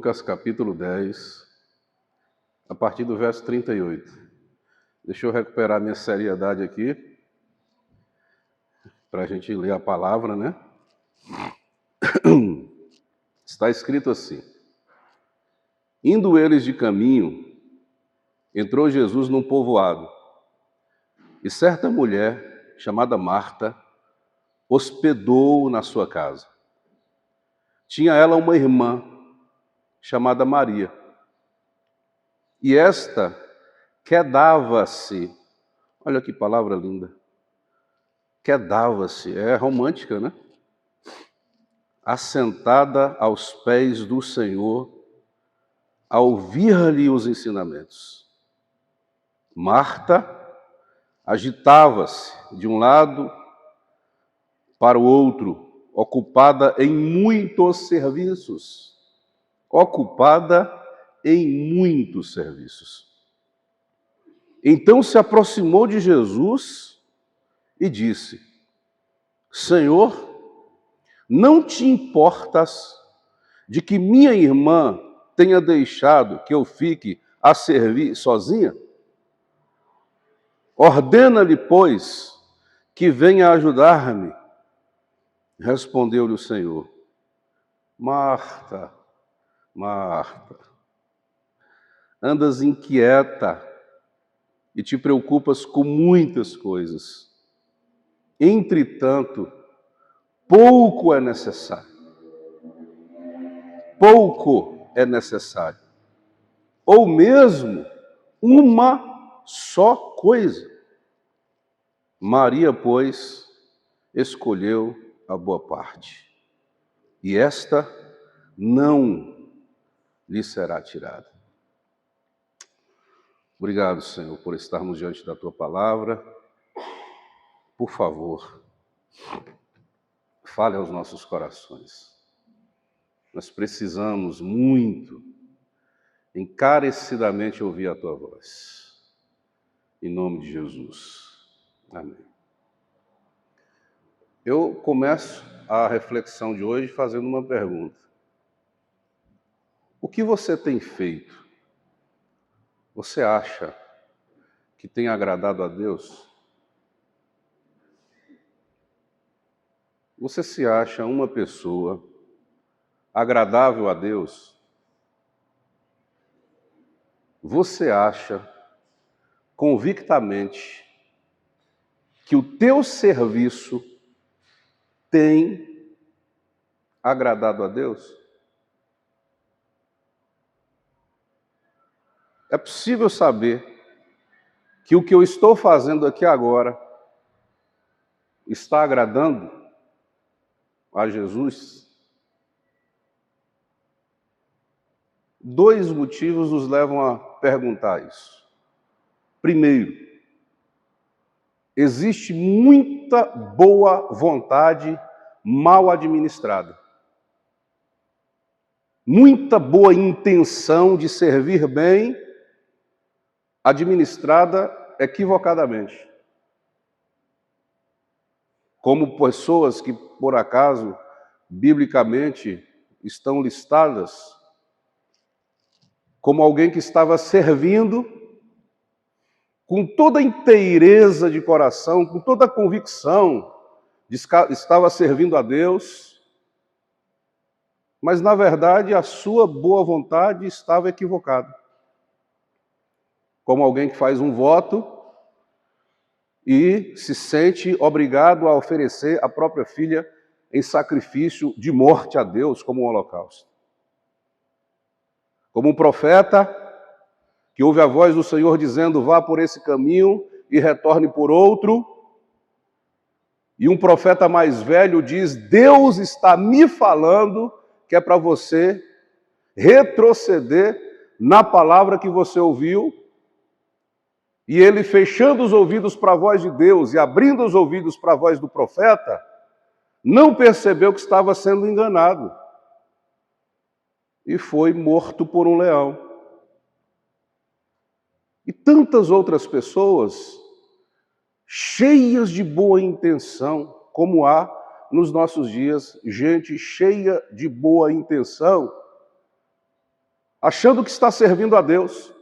Lucas capítulo 10, a partir do verso 38. Deixa eu recuperar minha seriedade aqui, para a gente ler a palavra, né? Está escrito assim: indo eles de caminho, entrou Jesus num povoado, e certa mulher, chamada Marta, hospedou-o na sua casa. Tinha ela uma irmã, chamada Maria, e esta quedava-se, olha que palavra linda, quedava-se, é romântica, né? Assentada aos pés do Senhor, a ouvir-lhe os ensinamentos. Marta agitava-se de um lado para o outro, ocupada em muitos serviços. Ocupada em muitos serviços. Então se aproximou de Jesus e disse: Senhor, não te importas de que minha irmã tenha deixado que eu fique a servir sozinha? Ordena-lhe, pois, que venha ajudar-me. Respondeu-lhe o Senhor: Marta, Marta, andas inquieta e te preocupas com muitas coisas. Entretanto, pouco é necessário. Pouco é necessário. Ou mesmo uma só coisa. Maria, pois, escolheu a boa parte, e esta não lhe será tirada. Obrigado, Senhor, por estarmos diante da Tua palavra. Por favor, fale aos nossos corações. Nós precisamos muito, encarecidamente, ouvir a Tua voz. Em nome de Jesus. Amém. Eu começo a reflexão de hoje fazendo uma pergunta. O que você tem feito? Você acha que tem agradado a Deus? Você se acha uma pessoa agradável a Deus? Você acha convictamente que o teu serviço tem agradado a Deus? É possível saber que o que eu estou fazendo aqui agora está agradando a Jesus? Dois motivos nos levam a perguntar isso. Primeiro, existe muita boa vontade mal administrada. Muita boa intenção de servir bem, administrada equivocadamente. Como pessoas que, por acaso, biblicamente estão listadas como alguém que estava servindo com toda a inteireza de coração, com toda a convicção, estava servindo a Deus, mas, na verdade, a sua boa vontade estava equivocada. Como alguém que faz um voto e se sente obrigado a oferecer a própria filha em sacrifício de morte a Deus, como um holocausto. Como um profeta que ouve a voz do Senhor dizendo: vá por esse caminho e retorne por outro. E um profeta mais velho diz: Deus está me falando que é para você retroceder na palavra que você ouviu. E ele, fechando os ouvidos para a voz de Deus e abrindo os ouvidos para a voz do profeta, não percebeu que estava sendo enganado. E foi morto por um leão. E tantas outras pessoas, cheias de boa intenção, como há nos nossos dias gente cheia de boa intenção, achando que está servindo a Deus.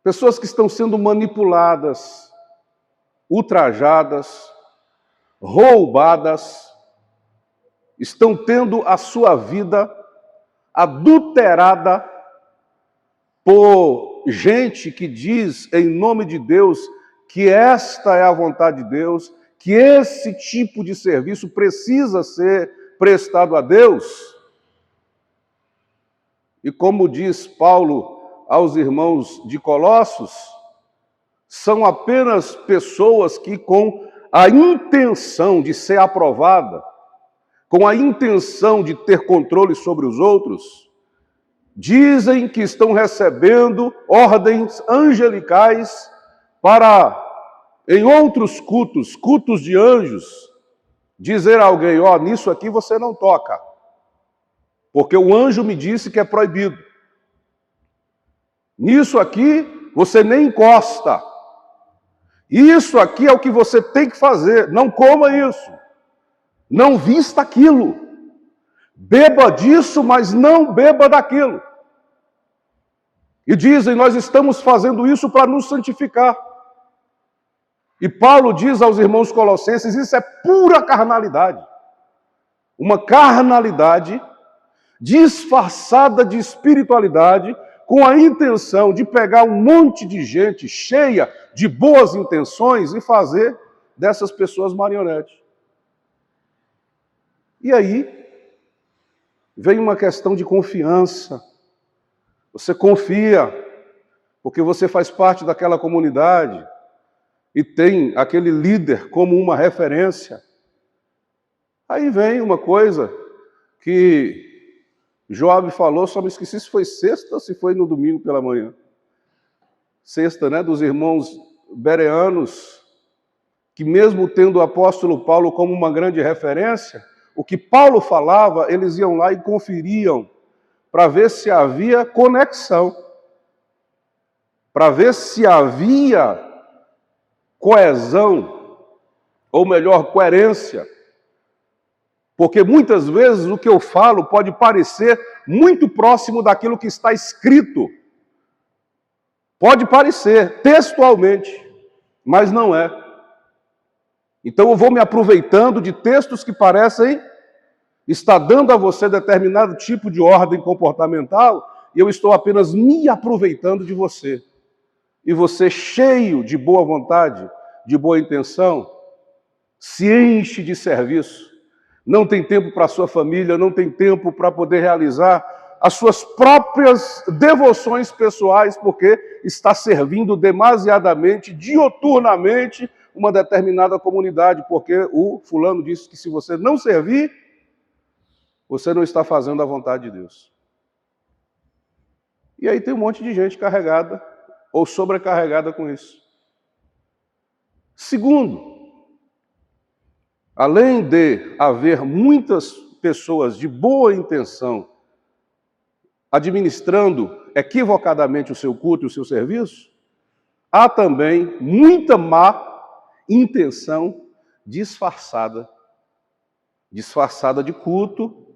Pessoas que estão sendo manipuladas, ultrajadas, roubadas, estão tendo a sua vida adulterada por gente que diz em nome de Deus que esta é a vontade de Deus, que esse tipo de serviço precisa ser prestado a Deus. E como diz Paulo aos irmãos de Colossos, são apenas pessoas que, com a intenção de ser aprovada, com a intenção de ter controle sobre os outros, dizem que estão recebendo ordens angelicais para, em outros cultos, cultos de anjos, dizer a alguém, ó, nisso aqui você não toca, porque o anjo me disse que é proibido. Nisso aqui você nem encosta. Isso aqui é o que você tem que fazer, não coma isso. Não vista aquilo. Beba disso, mas não beba daquilo. E dizem, nós estamos fazendo isso para nos santificar. E Paulo diz aos irmãos colossenses, isso é pura carnalidade. Uma carnalidade disfarçada de espiritualidade, com a intenção de pegar um monte de gente cheia de boas intenções e fazer dessas pessoas marionetes. E aí, vem uma questão de confiança. Você confia, porque você faz parte daquela comunidade e tem aquele líder como uma referência. Aí vem uma coisa que Joab falou, só me esqueci se foi sexta ou se foi no domingo pela manhã. Sexta, né, dos irmãos bereanos, que mesmo tendo o apóstolo Paulo como uma grande referência, o que Paulo falava, eles iam lá e conferiam, para ver se havia conexão, para ver se havia coesão, ou melhor, coerência. Porque muitas vezes o que eu falo pode parecer muito próximo daquilo que está escrito. Pode parecer, textualmente, mas não é. Então eu vou me aproveitando de textos que parecem estar dando a você determinado tipo de ordem comportamental, e eu estou apenas me aproveitando de você. E você, cheio de boa vontade, de boa intenção, se enche de serviço. Não tem tempo para a sua família, não tem tempo para poder realizar as suas próprias devoções pessoais, porque está servindo demasiadamente, dioturnamente, uma determinada comunidade, porque o fulano disse que se você não servir, você não está fazendo a vontade de Deus. E aí tem um monte de gente carregada ou sobrecarregada com isso. Segundo, além de haver muitas pessoas de boa intenção administrando equivocadamente o seu culto e o seu serviço, há também muita má intenção disfarçada. Disfarçada de culto,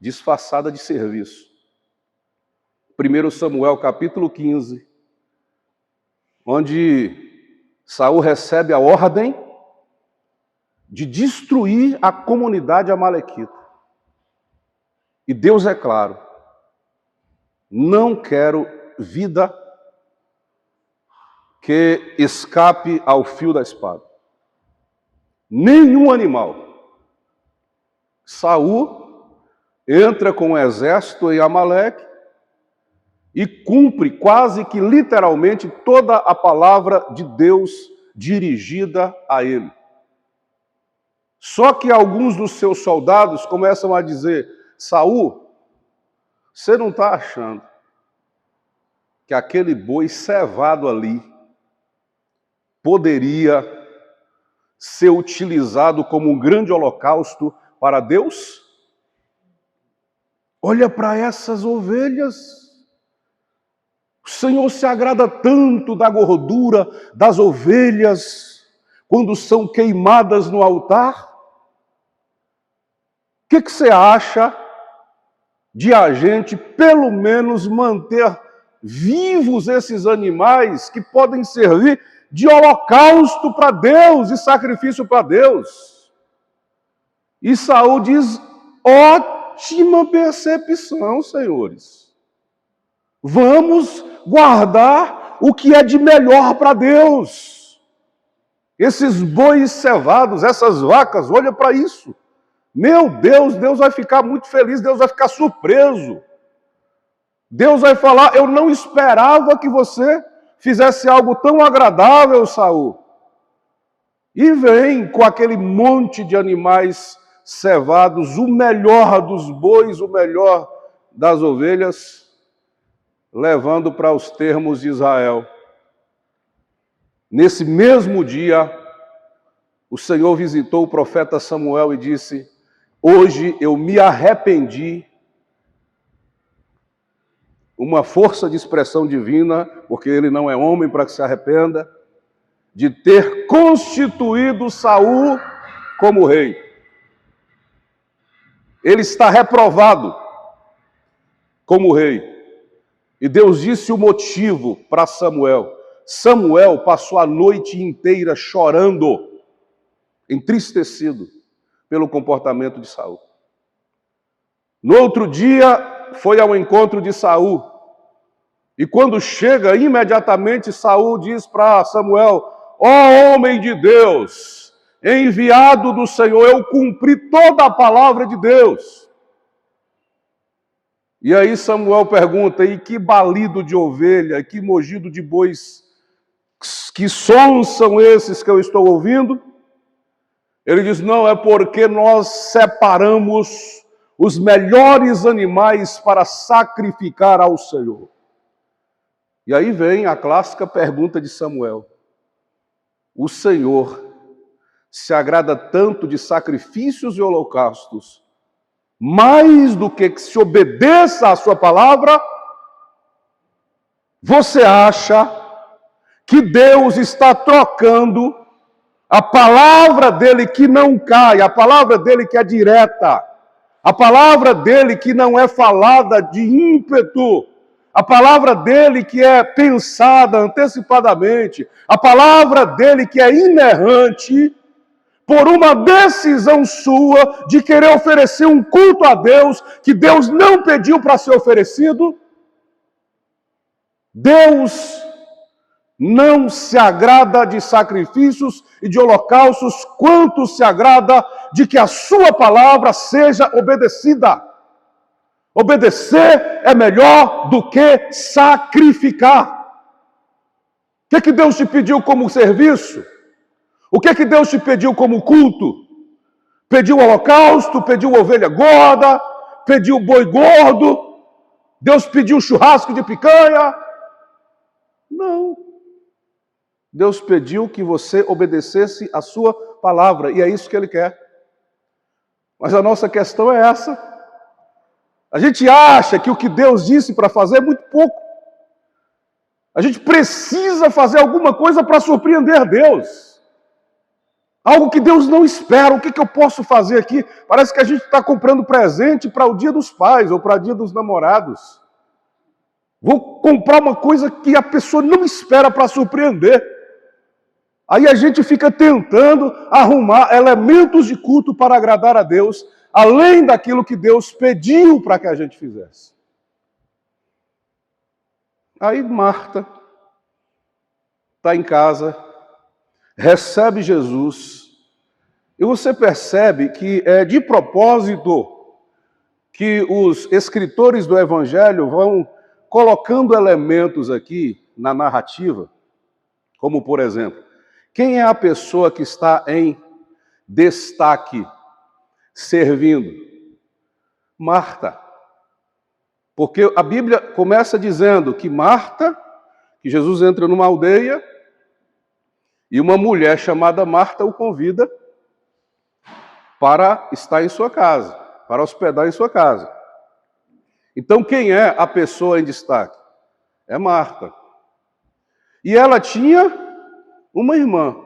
disfarçada de serviço. 1 Samuel capítulo 15, onde Saul recebe a ordem de destruir a comunidade amalequita. E Deus é claro, não quero vida que escape ao fio da espada. Nenhum animal. Saul entra com o exército em Amaleque e cumpre quase que literalmente toda a palavra de Deus dirigida a ele. Só que alguns dos seus soldados começam a dizer, Saul, você não está achando que aquele boi cevado ali poderia ser utilizado como um grande holocausto para Deus? Olha para essas ovelhas. O Senhor se agrada tanto da gordura das ovelhas quando são queimadas no altar. O que você acha de a gente, pelo menos, manter vivos esses animais que podem servir de holocausto para Deus e sacrifício para Deus. E Saul diz: ótima percepção, senhores. Vamos guardar o que é de melhor para Deus. Esses bois cevados, essas vacas, olha para isso. Meu Deus, Deus vai ficar muito feliz, Deus vai ficar surpreso. Deus vai falar: eu não esperava que você fizesse algo tão agradável, Saul. E vem com aquele monte de animais cevados, o melhor dos bois, o melhor das ovelhas, levando para os termos de Israel. Nesse mesmo dia, o Senhor visitou o profeta Samuel e disse: hoje eu me arrependi. Uma força de expressão divina, porque ele não é homem para que se arrependa, de ter constituído Saul como rei. Ele está reprovado como rei. E Deus disse o motivo para Samuel. Samuel passou a noite inteira chorando, entristecido pelo comportamento de Saul. No outro dia, foi ao encontro de Saul. E quando chega, imediatamente Saul diz para Samuel: ó homem de Deus, enviado do Senhor, eu cumpri toda a palavra de Deus. E aí Samuel pergunta: e que balido de ovelha, que mugido de bois, que sons são esses que eu estou ouvindo? Ele diz: não, é porque nós separamos os melhores animais para sacrificar ao Senhor. E aí vem a clássica pergunta de Samuel: o Senhor se agrada tanto de sacrifícios e holocaustos, mais do que se obedeça à sua palavra? Você acha que Deus está trocando a palavra dele que não cai, a palavra dele que é direta, a palavra dele que não é falada de ímpeto, a palavra dele que é pensada antecipadamente, a palavra dele que é inerrante, por uma decisão sua de querer oferecer um culto a Deus que Deus não pediu para ser oferecido? Deus não se agrada de sacrifícios e de holocaustos, quanto se agrada de que a sua palavra seja obedecida. Obedecer é melhor do que sacrificar. O que Deus te pediu como serviço? O que Deus te pediu como culto? Pediu holocausto? Pediu ovelha gorda? Pediu boi gordo? Deus pediu churrasco de picanha? Não. Deus pediu que você obedecesse a sua palavra, e é isso que Ele quer. Mas a nossa questão é essa. A gente acha que o que Deus disse para fazer é muito pouco. A gente precisa fazer alguma coisa para surpreender Deus. Algo que Deus não espera. O que eu posso fazer aqui? Parece que a gente está comprando presente para o dia dos pais ou para o dia dos namorados. Vou comprar uma coisa que a pessoa não espera para surpreender. Aí a gente fica tentando arrumar elementos de culto para agradar a Deus, além daquilo que Deus pediu para que a gente fizesse. Aí Marta está em casa, recebe Jesus, e você percebe que é de propósito que os escritores do Evangelho vão colocando elementos aqui na narrativa, como por exemplo, quem é a pessoa que está em destaque, servindo? Marta. Porque a Bíblia começa dizendo que Marta, que Jesus entra numa aldeia, e uma mulher chamada Marta o convida para estar em sua casa, para hospedar em sua casa. Então quem é a pessoa em destaque? É Marta. E ela tinha uma irmã.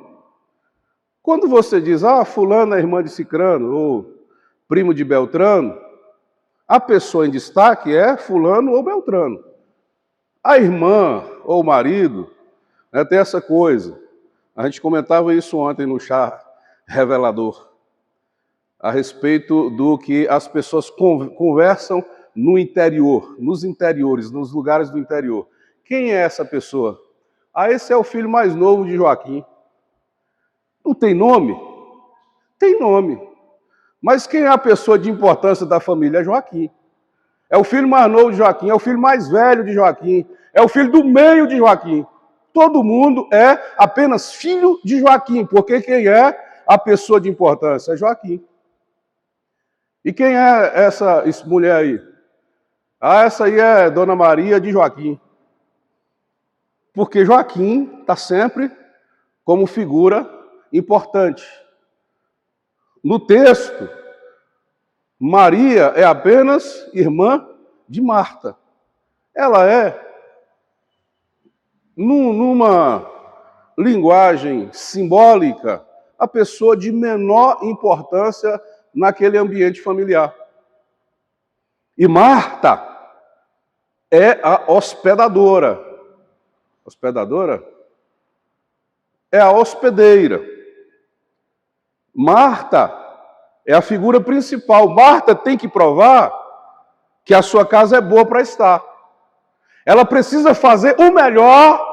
Quando você diz, fulano é irmã de Cicrano, ou primo de Beltrano, A pessoa em destaque é fulano ou beltrano. A irmã ou o marido, né, tem essa coisa. A gente comentava isso ontem no chá revelador, a respeito do que as pessoas conversam no interior, nos interiores, nos lugares do interior. Quem é essa pessoa? Ah, esse é o filho mais novo de Joaquim. Não tem nome? Tem nome. Mas quem é a pessoa de importância da família? É Joaquim. É o filho mais novo de Joaquim, é o filho mais velho de Joaquim, é o filho do meio de Joaquim. Todo mundo é apenas filho de Joaquim, porque quem é a pessoa de importância? É Joaquim. E quem é essa mulher aí? Ah, essa aí é Dona Maria de Joaquim. Porque Joaquim está sempre como figura importante. No texto, Maria é apenas irmã de Marta. Ela é, numa linguagem simbólica, a pessoa de menor importância naquele ambiente familiar. E Marta é a hospedadora. Hospedadora? É a hospedeira. Marta é a figura principal. Marta tem que provar que a sua casa é boa para estar. Ela precisa fazer o melhor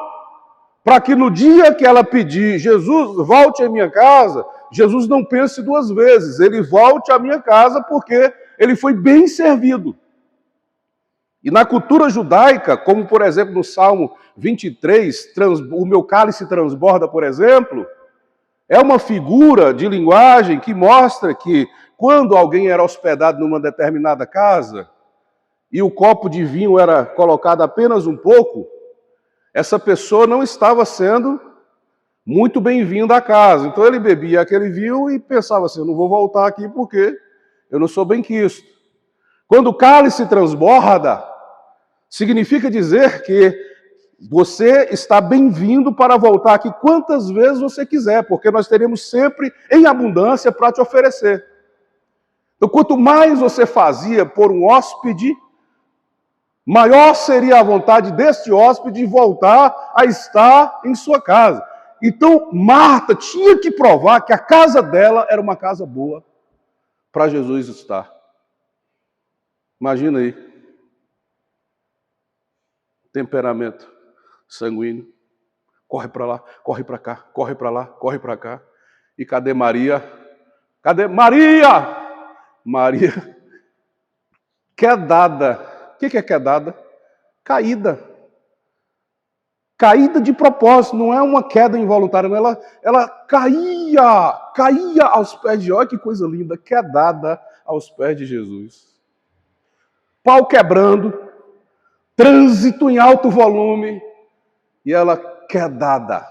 para que no dia que ela pedir, Jesus, volte à minha casa, Jesus não pense duas vezes. Ele volte à minha casa porque ele foi bem servido. E na cultura judaica, como por exemplo no Salmo 23, o meu cálice transborda, por exemplo, é uma figura de linguagem que mostra que quando alguém era hospedado numa determinada casa e o copo de vinho era colocado apenas um pouco, essa pessoa não estava sendo muito bem-vinda à casa. Então ele bebia aquele vinho e pensava assim, eu não vou voltar aqui porque eu não sou bem-quisto. Quando o cálice transborda, significa dizer que você está bem-vindo para voltar aqui quantas vezes você quiser, porque nós teremos sempre em abundância para te oferecer. Então, quanto mais você fazia por um hóspede, maior seria a vontade deste hóspede de voltar a estar em sua casa. Então, Marta tinha que provar que a casa dela era uma casa boa para Jesus estar. Imagina aí. Temperamento sanguíneo. Corre para lá, corre para cá, corre para lá, corre para cá. E cadê Maria? Cadê Maria? Maria quedada. O que é quedada? Caída. Caída de propósito, não é uma queda involuntária, não. Ela caía aos pés de, olha que coisa linda, quedada aos pés de Jesus. Pau quebrando, trânsito em alto volume, e ela quedada,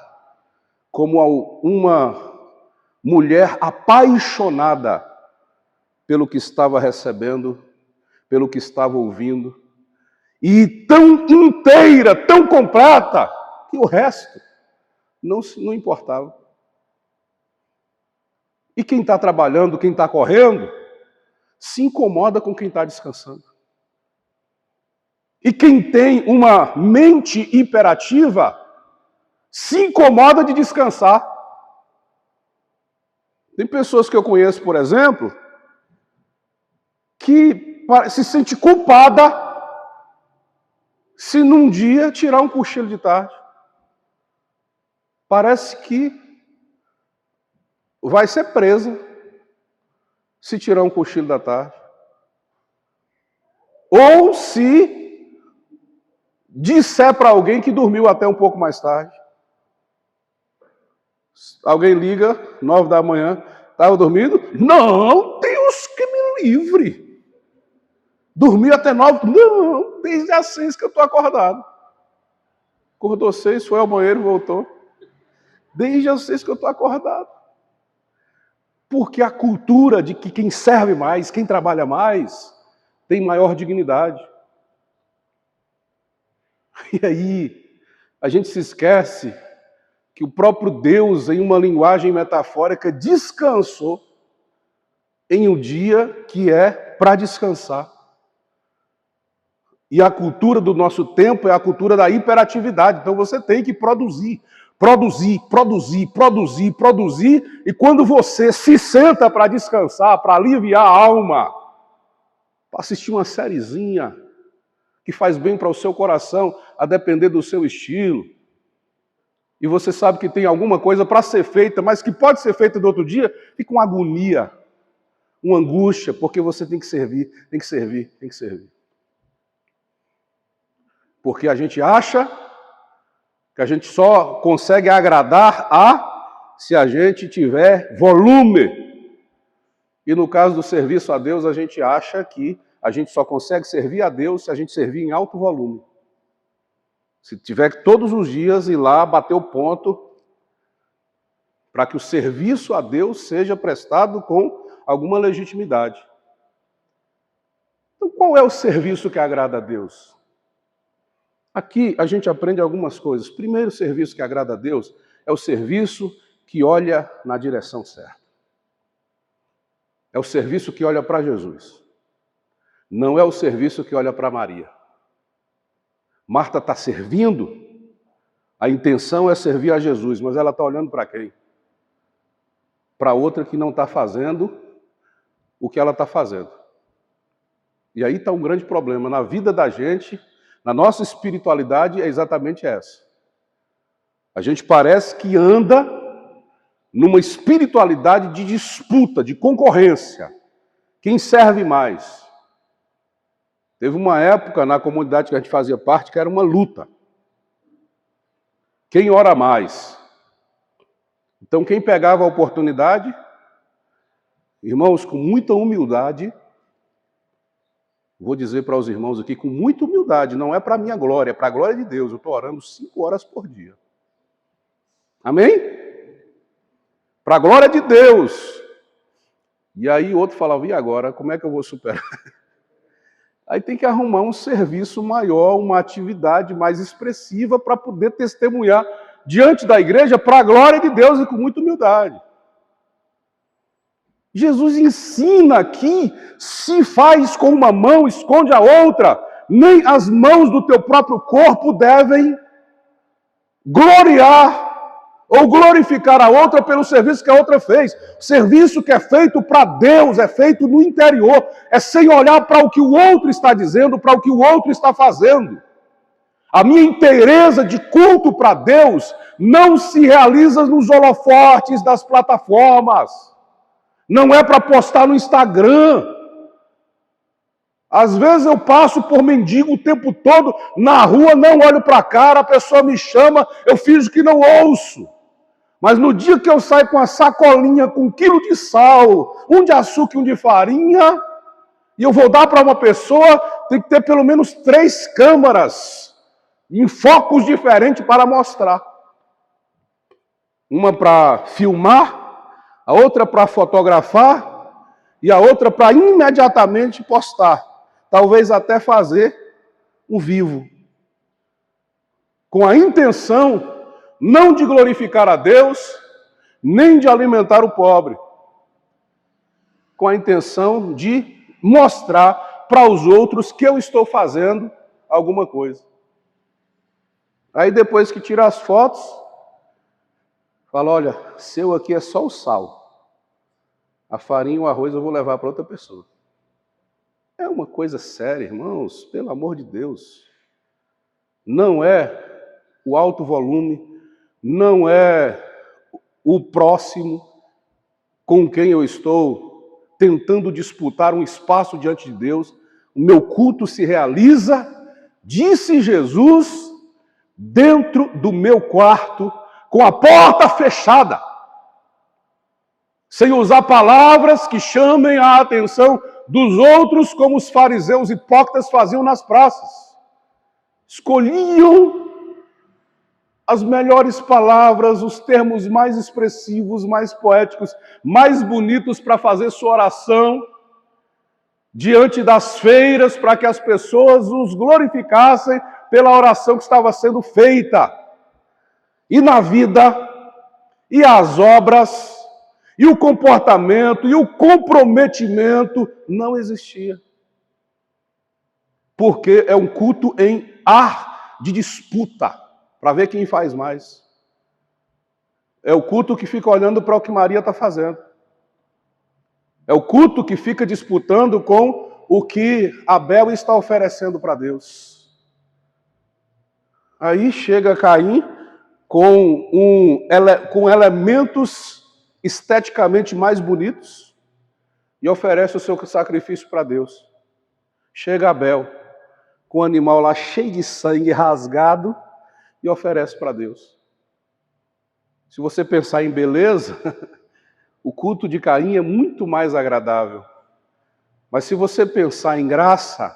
como uma mulher apaixonada pelo que estava recebendo, pelo que estava ouvindo, e tão inteira, tão completa, que o resto não importava. E quem está trabalhando, quem está correndo, se incomoda com quem está descansando. E quem tem uma mente hiperativa, se incomoda de descansar. Tem pessoas que eu conheço, por exemplo, que se sente culpada se num dia tirar um cochilo de tarde. Parece que vai ser presa se tirar um cochilo da tarde. Ou se disser para alguém que dormiu até um pouco mais tarde. Alguém liga, 9 da manhã, estava dormindo? Não, Deus que me livre. Dormi até 9? Não, desde as 6 que eu estou acordado. Acordou 6, foi ao banheiro, voltou. Desde as 6 que eu estou acordado. Porque a cultura de que quem serve mais, quem trabalha mais, tem maior dignidade. E aí, a gente se esquece que o próprio Deus, em uma linguagem metafórica, descansou em um dia que é para descansar. E a cultura do nosso tempo é a cultura da hiperatividade. Então você tem que produzir, produzir, produzir, produzir, produzir. E quando você se senta para descansar, para aliviar a alma, para assistir uma sériezinha que faz bem para o seu coração, a depender do seu estilo, e você sabe que tem alguma coisa para ser feita, mas que pode ser feita no outro dia, fica uma agonia, uma angústia, porque você tem que servir, tem que servir, tem que servir. Porque a gente acha que a gente só consegue agradar se a gente tiver volume. E no caso do serviço a Deus, a gente acha que a gente só consegue servir a Deus se a gente servir em alto volume. Se tiver que todos os dias ir lá bater o ponto para que o serviço a Deus seja prestado com alguma legitimidade. Então, qual é o serviço que agrada a Deus? Aqui a gente aprende algumas coisas. Primeiro serviço que agrada a Deus é o serviço que olha na direção certa. É o serviço que olha para Jesus. Não é o serviço que olha para Maria. Marta está servindo, a intenção é servir a Jesus, mas ela está olhando para quem? Para outra que não está fazendo o que ela está fazendo. E aí está um grande problema. Na vida da gente, na nossa espiritualidade, é exatamente essa. A gente parece que anda numa espiritualidade de disputa, de concorrência. Quem serve mais? Teve uma época na comunidade que a gente fazia parte que era uma luta. Quem ora mais? Então quem pegava a oportunidade, irmãos, com muita humildade, vou dizer para os irmãos aqui, com muita humildade, não é para a minha glória, é para a glória de Deus. Eu estou orando 5 horas por dia. Amém? Para a glória de Deus. E aí outro falava, e agora, como é que eu vou superar? Aí tem que arrumar um serviço maior, uma atividade mais expressiva para poder testemunhar diante da igreja para a glória de Deus e com muita humildade. Jesus ensina aqui, se faz com uma mão, esconde a outra, nem as mãos do teu próprio corpo devem gloriar ou glorificar a outra pelo serviço que a outra fez. O serviço que é feito para Deus é feito no interior, é sem olhar para o que o outro está dizendo, para o que o outro está fazendo. A minha inteireza de culto para Deus não se realiza nos holofotes das plataformas. Não é para postar no Instagram. Às vezes eu passo por mendigo o tempo todo, na rua, não olho para a cara, a pessoa me chama, eu finjo que não ouço. Mas no dia que eu saio com a sacolinha, com 1 quilo de sal, um de açúcar e um de farinha, e eu vou dar para uma pessoa, tem que ter pelo menos 3 câmeras, em focos diferentes para mostrar. Uma para filmar, a outra para fotografar, e a outra para imediatamente postar. Talvez até fazer um vivo. Com a intenção não de glorificar a Deus, nem de alimentar o pobre. Com a intenção de mostrar para os outros que eu estou fazendo alguma coisa. Aí depois que tira as fotos, fala, olha, seu aqui é só o sal. A farinha e o arroz eu vou levar para outra pessoa. É uma coisa séria, irmãos, pelo amor de Deus. Não é o alto volume, não é o próximo com quem eu estou tentando disputar um espaço diante de Deus. O meu culto se realiza, disse Jesus, dentro do meu quarto, com a porta fechada, sem usar palavras que chamem a atenção dos outros, como os fariseus hipócritas faziam nas praças. Escolhiam as melhores palavras, os termos mais expressivos, mais poéticos, mais bonitos para fazer sua oração diante das feiras, para que as pessoas os glorificassem pela oração que estava sendo feita. E na vida, e as obras, e o comportamento, e o comprometimento não existia. Porque é um culto em ar de disputa, para ver quem faz mais. É o culto que fica olhando para o que Maria está fazendo. É o culto que fica disputando com o que Abel está oferecendo para Deus. Aí chega Caim com elementos esteticamente mais bonitos e oferece o seu sacrifício para Deus. Chega Abel com o animal lá cheio de sangue, rasgado, e oferece para Deus. Se você pensar em beleza, o culto de Caim é muito mais agradável. Mas se você pensar em graça,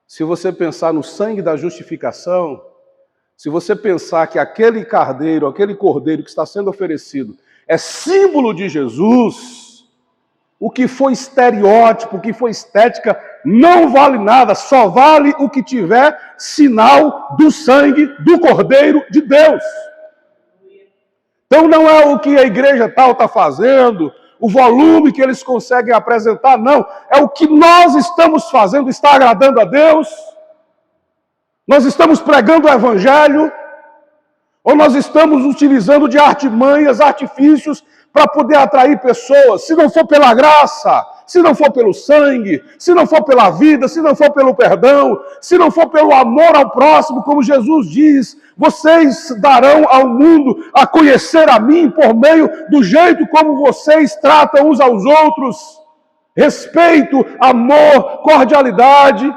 se você pensar no sangue da justificação, se você pensar que aquele carneiro, aquele cordeiro que está sendo oferecido é símbolo de Jesus, o que foi estereótipo, o que foi estética, não vale nada, só vale o que tiver sinal do sangue do Cordeiro de Deus. Então não é o que a igreja tal está fazendo, o volume que eles conseguem apresentar, não. É o que nós estamos fazendo, está agradando a Deus? Nós estamos pregando o Evangelho? Ou nós estamos utilizando de artimanhas, artifícios, para poder atrair pessoas? Se não for pela graça, se não for pelo sangue, se não for pela vida, se não for pelo perdão, se não for pelo amor ao próximo, como Jesus diz, vocês darão ao mundo a conhecer a mim por meio do jeito como vocês tratam uns aos outros. Respeito, amor, cordialidade,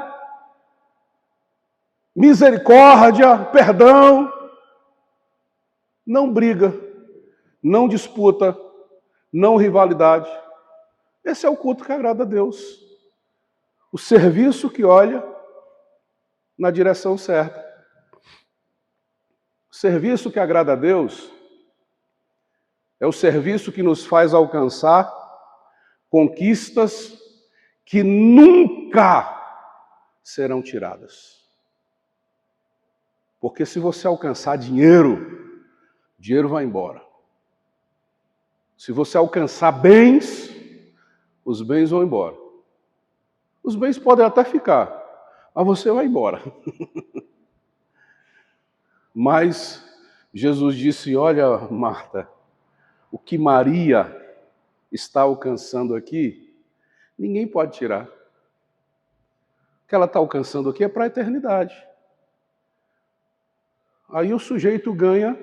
misericórdia, perdão. Não briga, não disputa, não rivalidade. Esse é o culto que agrada a Deus. O serviço que olha na direção certa. O serviço que agrada a Deus é o serviço que nos faz alcançar conquistas que nunca serão tiradas. Porque se você alcançar dinheiro, dinheiro vai embora. Se você alcançar bens, os bens vão embora. Os bens podem até ficar, mas você vai embora. Mas Jesus disse, olha, Marta, o que Maria está alcançando aqui, ninguém pode tirar. O que ela está alcançando aqui é para a eternidade. Aí o sujeito ganha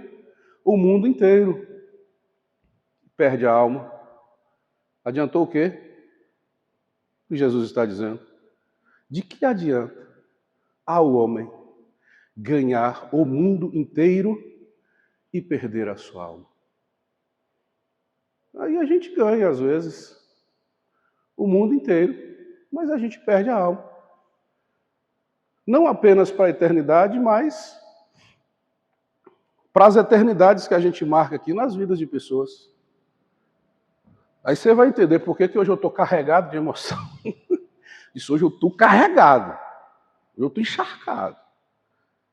o mundo inteiro. Perde a alma. Adiantou o quê? O que Jesus está dizendo? De que adianta ao homem ganhar o mundo inteiro e perder a sua alma? Aí a gente ganha, às vezes, o mundo inteiro, mas a gente perde a alma. Não apenas para a eternidade, mas para as eternidades que a gente marca aqui nas vidas de pessoas. Aí você vai entender por que hoje eu estou carregado de emoção. Isso hoje eu estou carregado. Eu estou encharcado.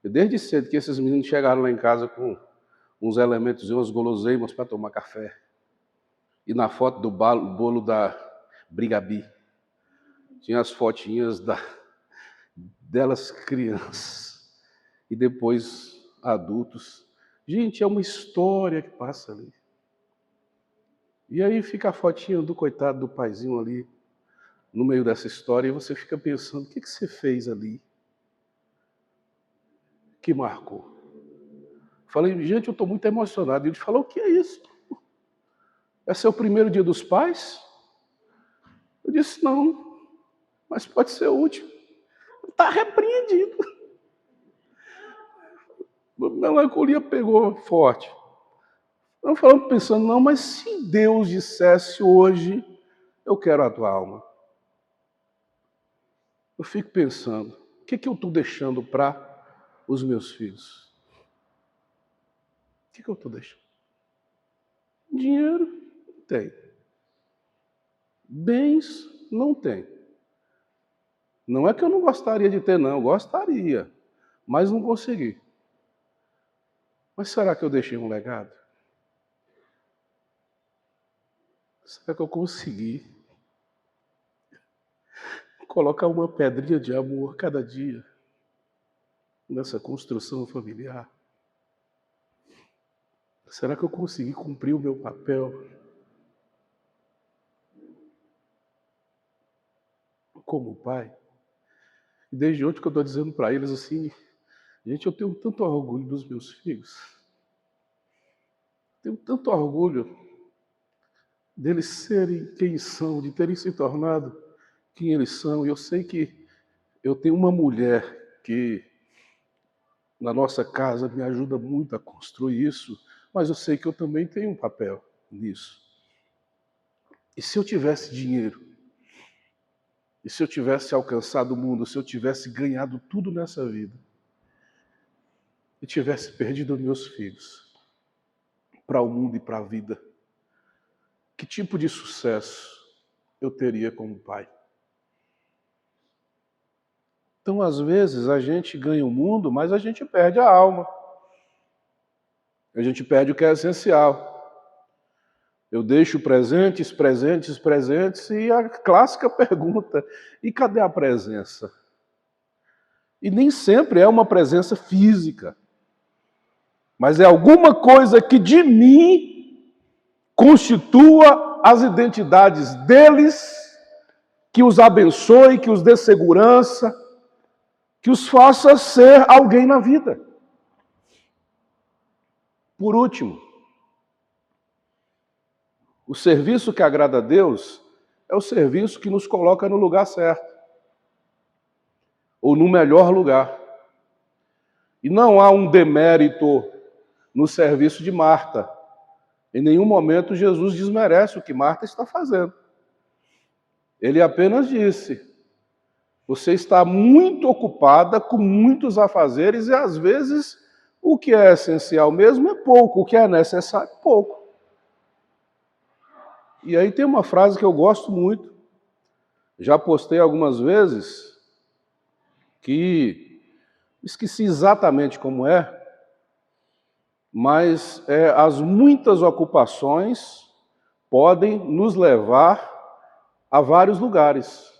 E desde cedo que esses meninos chegaram lá em casa com uns elementos e umas guloseimas para tomar café. E na foto do bolo da Brigabi, tinha as fotinhas delas crianças. E depois adultos. Gente, é uma história que passa ali. E aí fica a fotinha do coitado do paizinho ali, no meio dessa história, e você fica pensando, o que você fez ali que marcou? Falei, gente, eu estou muito emocionado. E ele falou, o que é isso? Esse é o primeiro dia dos pais? Eu disse, não, mas pode ser o último. Está repreendido. A melancolia pegou forte. Eu falando, pensando, não, mas se Deus dissesse hoje, eu quero a tua alma. Eu fico pensando, o que eu estou deixando para os meus filhos? O que eu estou deixando? Dinheiro? Não tem. Bens? Não tem. Não é que eu não gostaria de ter, não. Eu gostaria, mas não consegui. Mas será que eu deixei um legado? Será que eu consegui colocar uma pedrinha de amor cada dia nessa construção familiar? Será que eu consegui cumprir o meu papel como pai? E desde ontem que eu estou dizendo para eles assim, gente, eu tenho tanto orgulho dos meus filhos. Tenho tanto orgulho deles serem quem são, de terem se tornado quem eles são. E eu sei que eu tenho uma mulher que na nossa casa me ajuda muito a construir isso, mas eu sei que eu também tenho um papel nisso. E se eu tivesse dinheiro? E se eu tivesse alcançado o mundo? Se eu tivesse ganhado tudo nessa vida? E tivesse perdido meus filhos para o mundo e para a vida? Que tipo de sucesso eu teria como pai? Então, às vezes, a gente ganha o mundo, mas a gente perde a alma. A gente perde o que é essencial. Eu deixo presentes, presentes, presentes, e a clássica pergunta, e cadê a presença? E nem sempre é uma presença física, mas é alguma coisa que de mim constitua as identidades deles, que os abençoe, que os dê segurança, que os faça ser alguém na vida. Por último, o serviço que agrada a Deus é o serviço que nos coloca no lugar certo, ou no melhor lugar. E não há um demérito no serviço de Marta. Em nenhum momento Jesus desmerece o que Marta está fazendo. Ele apenas disse: você está muito ocupada com muitos afazeres e às vezes o que é essencial mesmo é pouco, o que é necessário é pouco. E aí tem uma frase que eu gosto muito, já postei algumas vezes, que esqueci exatamente como é, mas as muitas ocupações podem nos levar a vários lugares,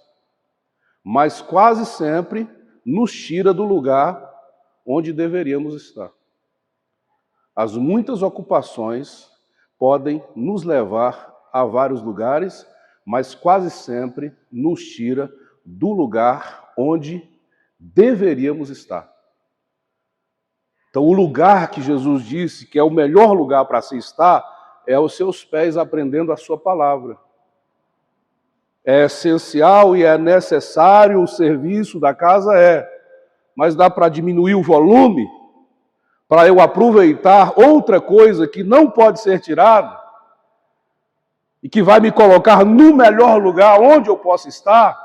mas quase sempre nos tira do lugar onde deveríamos estar. As muitas ocupações podem nos levar a vários lugares, mas quase sempre nos tira do lugar onde deveríamos estar. Então, o lugar que Jesus disse que é o melhor lugar para se estar é aos seus pés aprendendo a sua palavra. É essencial e é necessário o serviço da casa, mas dá para diminuir o volume, para eu aproveitar outra coisa que não pode ser tirada e que vai me colocar no melhor lugar onde eu posso estar.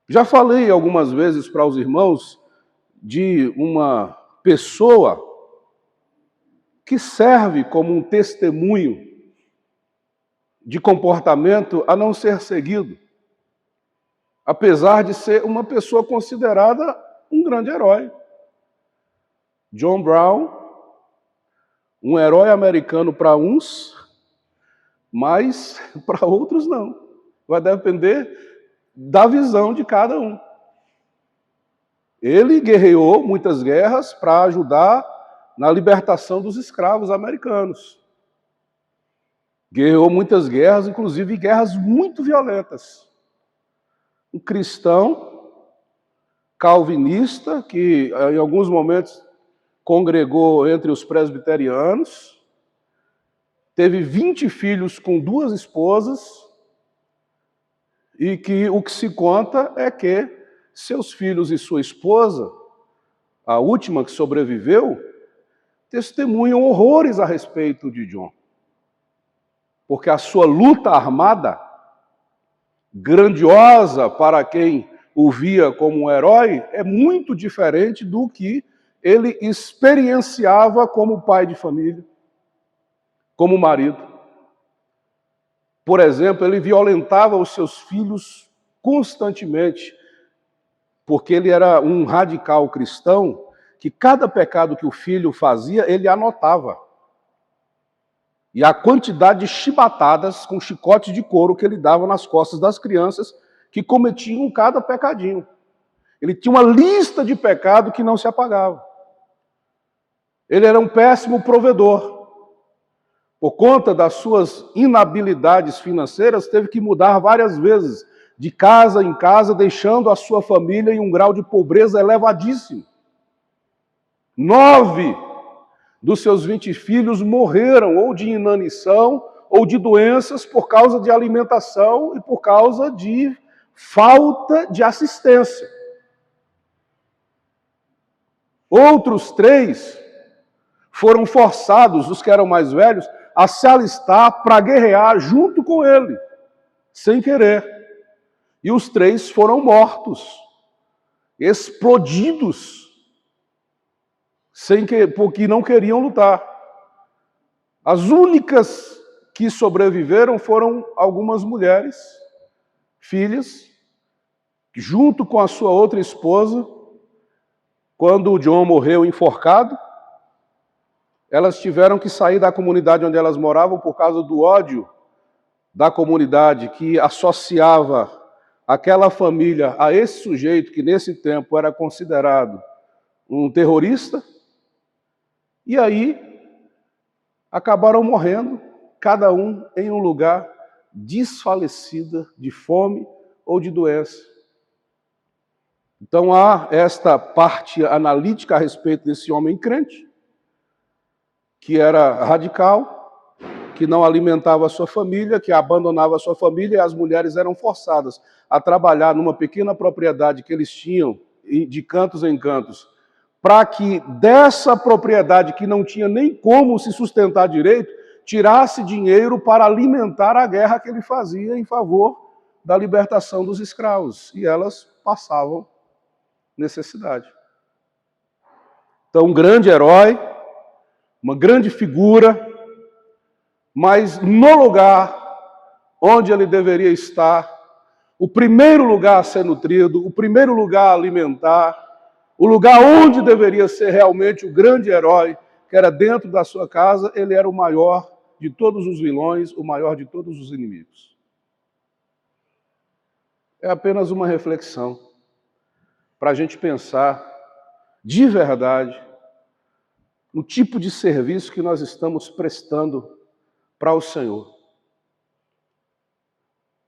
Já falei algumas vezes para os irmãos de uma pessoa que serve como um testemunho de comportamento a não ser seguido, apesar de ser uma pessoa considerada um grande herói. John Brown, um herói americano para uns, mas para outros não. Vai depender da visão de cada um. Ele guerreou muitas guerras para ajudar na libertação dos escravos americanos. Guerreou muitas guerras, inclusive guerras muito violentas. Um cristão calvinista que em alguns momentos congregou entre os presbiterianos, teve 20 filhos com 2 esposas, e que o que se conta é que seus filhos e sua esposa, a última que sobreviveu, testemunham horrores a respeito de John. Porque a sua luta armada, grandiosa para quem o via como um herói, é muito diferente do que ele experienciava como pai de família, como marido. Por exemplo, ele violentava os seus filhos constantemente, porque ele era um radical cristão, que cada pecado que o filho fazia, ele anotava. E a quantidade de chibatadas com chicote de couro que ele dava nas costas das crianças, que cometiam cada pecadinho. Ele tinha uma lista de pecado que não se apagava. Ele era um péssimo provedor. Por conta das suas inabilidades financeiras, teve que mudar várias vezes, de casa em casa, deixando a sua família em um grau de pobreza elevadíssimo. 9 dos seus 20 filhos morreram ou de inanição ou de doenças por causa de alimentação e por causa de falta de assistência. Outros 3 foram forçados, os que eram mais velhos, a se alistar para guerrear junto com ele, sem querer. E os 3 foram mortos, explodidos, porque não queriam lutar. As únicas que sobreviveram foram algumas mulheres, filhas, junto com a sua outra esposa. Quando o John morreu enforcado, elas tiveram que sair da comunidade onde elas moravam por causa do ódio da comunidade que associava aquela família a esse sujeito que nesse tempo era considerado um terrorista. E aí acabaram morrendo, cada um em um lugar desfalecida de fome ou de doença. Então há esta parte analítica a respeito desse homem crente, que era radical, que não alimentava a sua família, que abandonava a sua família, e as mulheres eram forçadas a trabalhar numa pequena propriedade que eles tinham, de cantos em cantos, para que dessa propriedade, que não tinha nem como se sustentar direito, tirasse dinheiro para alimentar a guerra que ele fazia em favor da libertação dos escravos. E elas passavam necessidade. Então, um grande herói, uma grande figura, mas no lugar onde ele deveria estar, o primeiro lugar a ser nutrido, o primeiro lugar a alimentar, o lugar onde deveria ser realmente o grande herói, que era dentro da sua casa, ele era o maior de todos os vilões, o maior de todos os inimigos. É apenas uma reflexão para a gente pensar de verdade no tipo de serviço que nós estamos prestando para o Senhor.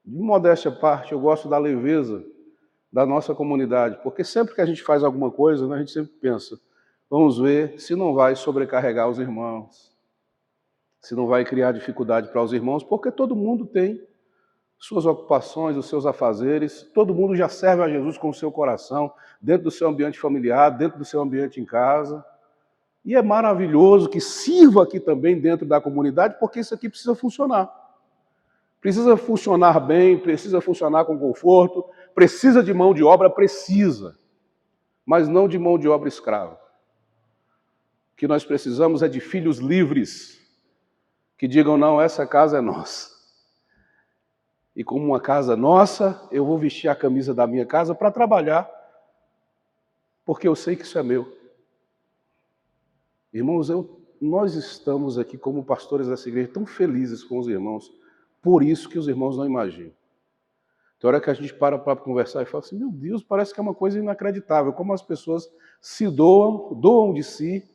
De modéstia à parte, eu gosto da leveza da nossa comunidade, porque sempre que a gente faz alguma coisa, né, a gente sempre pensa, vamos ver se não vai sobrecarregar os irmãos, se não vai criar dificuldade para os irmãos, porque todo mundo tem suas ocupações, os seus afazeres, todo mundo já serve a Jesus com o seu coração, dentro do seu ambiente familiar, dentro do seu ambiente em casa. E é maravilhoso que sirva aqui também dentro da comunidade, porque isso aqui precisa funcionar. Precisa funcionar bem, precisa funcionar com conforto, precisa de mão de obra, precisa, mas não de mão de obra escrava. O que nós precisamos é de filhos livres, que digam, não, essa casa é nossa. E como uma casa nossa, eu vou vestir a camisa da minha casa para trabalhar, porque eu sei que isso é meu. Irmãos, nós estamos aqui como pastores dessa igreja tão felizes com os irmãos, por isso que os irmãos não imaginam. Tem hora que a gente para conversar e fala assim, meu Deus, parece que é uma coisa inacreditável, como as pessoas se doam de si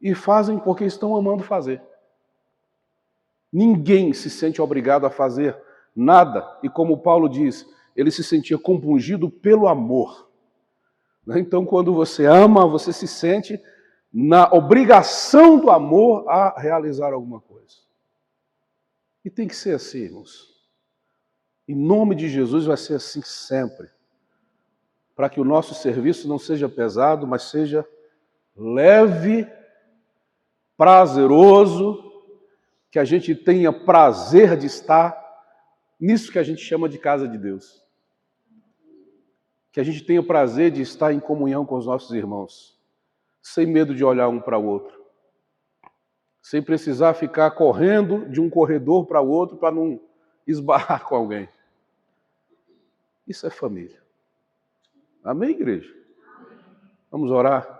e fazem porque estão amando fazer. Ninguém se sente obrigado a fazer nada, e como Paulo diz, ele se sentia compungido pelo amor. Então, quando você ama, você se sente na obrigação do amor a realizar alguma coisa. E tem que ser assim, irmãos. Em nome de Jesus vai ser assim sempre. Para que o nosso serviço não seja pesado, mas seja leve, prazeroso, que a gente tenha prazer de estar nisso que a gente chama de casa de Deus. Que a gente tenha prazer de estar em comunhão com os nossos irmãos, sem medo de olhar um para o outro, sem precisar ficar correndo de um corredor para o outro para não esbarrar com alguém. Isso é família. Amém, igreja? Vamos orar?